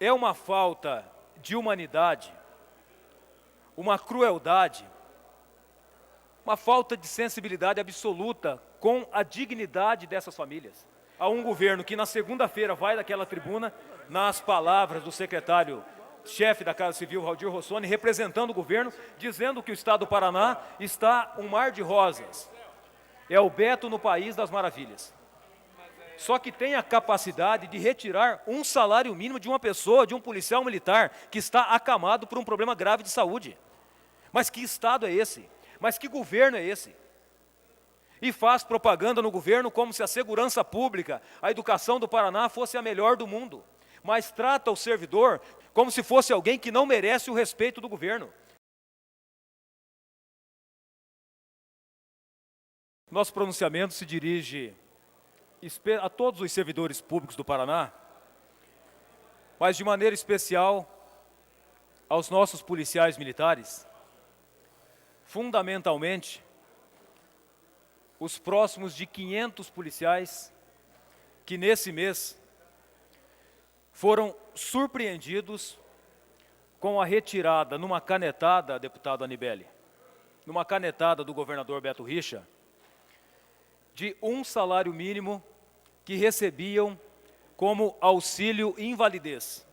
É uma falta de humanidade, uma crueldade, uma falta de sensibilidade absoluta com a dignidade dessas famílias. Há um governo que na segunda-feira vai daquela tribuna, nas palavras do secretário-chefe da Casa Civil, Valdir Rossoni, representando o governo, dizendo que o Estado do Paraná está um mar de rosas. É o Beto no País das Maravilhas. Só que tem a capacidade de retirar um salário mínimo de uma pessoa, de um policial militar, que está acamado por um problema grave de saúde. Mas que Estado é esse? Mas que governo é esse? E faz propaganda no governo como se a segurança pública, a educação do Paraná fosse a melhor do mundo. Mas trata o servidor como se fosse alguém que não merece o respeito do governo. Nosso pronunciamento se dirige a todos os servidores públicos do Paraná, mas de maneira especial aos nossos policiais militares, fundamentalmente os próximos de 500 policiais que nesse mês foram surpreendidos com a retirada, numa canetada, deputado Anibele, numa canetada do governador Beto Richa, de um salário mínimo que recebiam como auxílio invalidez.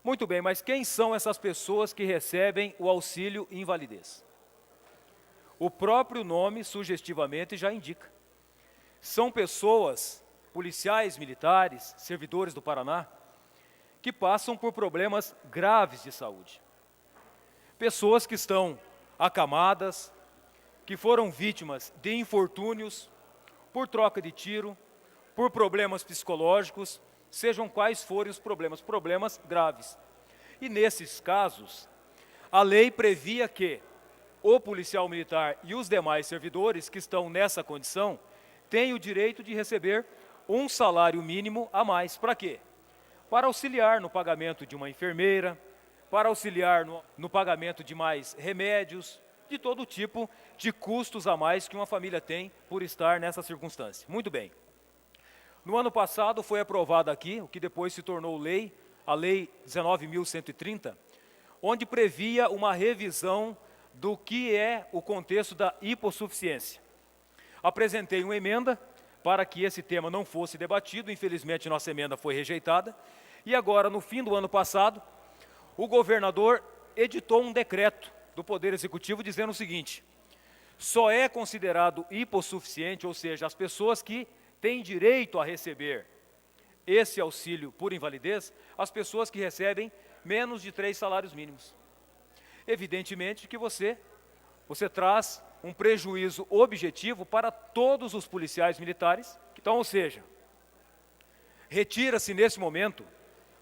Muito bem, mas quem são essas pessoas que recebem o auxílio invalidez? O próprio nome, sugestivamente, já indica. São pessoas, policiais militares, servidores do Paraná, que passam por problemas graves de saúde. Pessoas que estão acamadas, que foram vítimas de infortúnios, por troca de tiro, por problemas psicológicos, sejam quais forem os problemas graves. E nesses casos, a lei previa que o policial militar e os demais servidores que estão nessa condição têm o direito de receber um salário mínimo a mais. Para quê? Para auxiliar no pagamento de uma enfermeira, para auxiliar no pagamento de mais remédios, de todo tipo de custos a mais que uma família tem por estar nessa circunstância. Muito bem. No ano passado foi aprovada aqui, o que depois se tornou lei, a Lei 19.130, onde previa uma revisão do que é o contexto da hipossuficiência. Apresentei uma emenda para que esse tema não fosse debatido, infelizmente nossa emenda foi rejeitada, e agora, no fim do ano passado, o governador editou um decreto do Poder Executivo dizendo o seguinte: só é considerado hipossuficiente, ou seja, as pessoas que têm direito a receber esse auxílio por invalidez, as pessoas que recebem menos de 3 salários mínimos. Evidentemente que você traz um prejuízo objetivo para todos os policiais militares. Então, ou seja, retira-se nesse momento,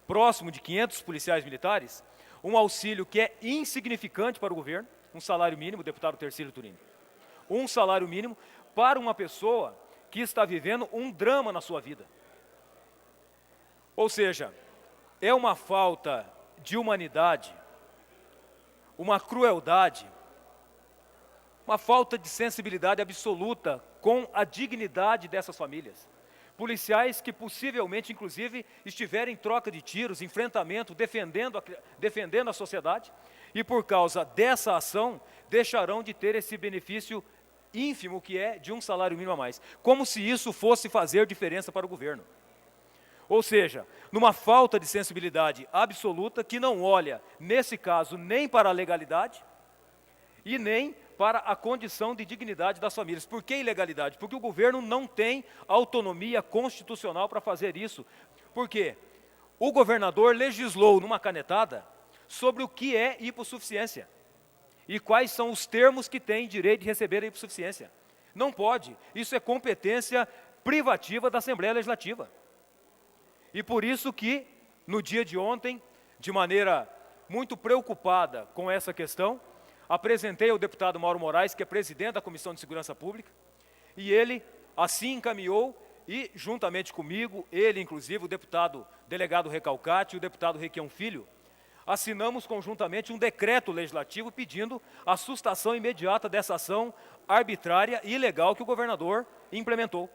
próximo de 500 policiais militares, um auxílio que é insignificante para o governo, um salário mínimo, deputado Tercílio Turini. Um salário mínimo para uma pessoa que está vivendo um drama na sua vida. Ou seja, é uma falta de humanidade, uma crueldade, uma falta de sensibilidade absoluta com a dignidade dessas famílias. Policiais que possivelmente, inclusive, estiverem em troca de tiros, enfrentamento, defendendo a sociedade, e por causa dessa ação, deixarão de ter esse benefício ínfimo que é de um salário mínimo a mais. Como se isso fosse fazer diferença para o governo. Ou seja, numa falta de sensibilidade absoluta que não olha, nesse caso, nem para a legalidade e nem para a condição de dignidade das famílias. Por que ilegalidade? Porque o governo não tem autonomia constitucional para fazer isso. Por quê? O governador legislou numa canetada sobre o que é hipossuficiência e quais são os termos que têm direito de receber a hipossuficiência. Não pode. Isso é competência privativa da Assembleia Legislativa. E por isso que, no dia de ontem, de maneira muito preocupada com essa questão, apresentei ao deputado Mauro Moraes, que é presidente da Comissão de Segurança Pública, e ele assim encaminhou, e juntamente comigo, ele inclusive, o deputado delegado Recalcati e o deputado Requião Filho, assinamos conjuntamente um decreto legislativo pedindo a sustação imediata dessa ação arbitrária e ilegal que o governador implementou.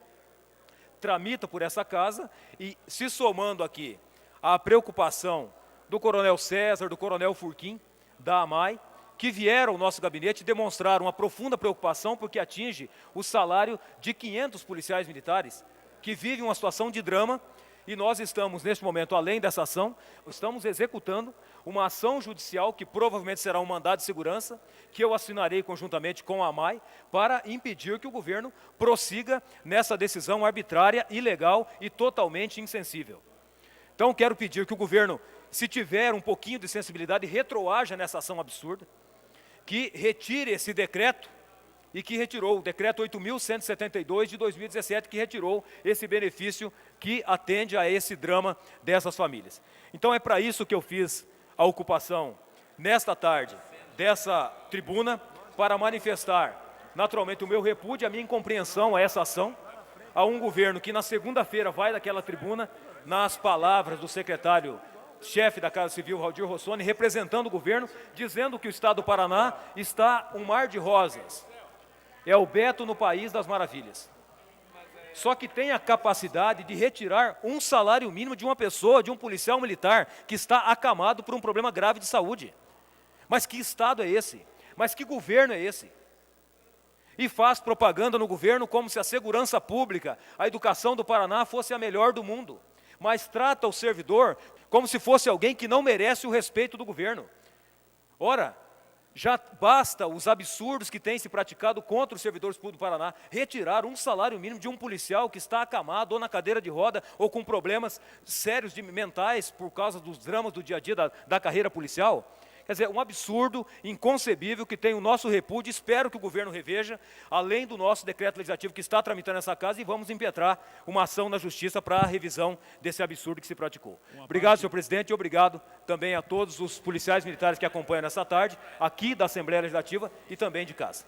Tramita por essa casa e, se somando aqui a preocupação do coronel César, do coronel Furquim, da AMAI, que vieram ao nosso gabinete demonstrar uma profunda preocupação porque atinge o salário de 500 policiais militares que vivem uma situação de drama. E nós estamos, neste momento, além dessa ação, estamos executando uma ação judicial que provavelmente será um mandado de segurança, que eu assinarei conjuntamente com a AMAI, para impedir que o governo prossiga nessa decisão arbitrária, ilegal e totalmente insensível. Então, quero pedir que o governo, se tiver um pouquinho de sensibilidade, retroaja nessa ação absurda, que retire esse decreto, e que retirou o decreto 8.172 de 2017, que retirou esse benefício que atende a esse drama dessas famílias. Então é para isso que eu fiz a ocupação nesta tarde dessa tribuna, para manifestar naturalmente o meu repúdio, a minha incompreensão a essa ação, a um governo que na segunda-feira vai daquela tribuna, nas palavras do secretário-chefe da Casa Civil, Valdir Rossoni, representando o governo, dizendo que o Estado do Paraná está um mar de rosas. É o Beto no País das Maravilhas. Só que tem a capacidade de retirar um salário mínimo de uma pessoa, de um policial militar, que está acamado por um problema grave de saúde. Mas que Estado é esse? Mas que governo é esse? E faz propaganda no governo como se a segurança pública, a educação do Paraná fosse a melhor do mundo. Mas trata o servidor como se fosse alguém que não merece o respeito do governo. Ora, já basta os absurdos que têm se praticado contra os servidores públicos do Paraná, retirar um salário mínimo de um policial que está acamado ou na cadeira de roda ou com problemas sérios mentais por causa dos dramas do dia a dia da carreira policial. Quer dizer, um absurdo inconcebível que tem o nosso repúdio. Espero que o governo reveja, além do nosso decreto legislativo que está tramitando nessa casa, e vamos impetrar uma ação na justiça para a revisão desse absurdo que se praticou. Obrigado, senhor presidente, e obrigado também a todos os policiais militares que acompanham nessa tarde, aqui da Assembleia Legislativa e também de casa.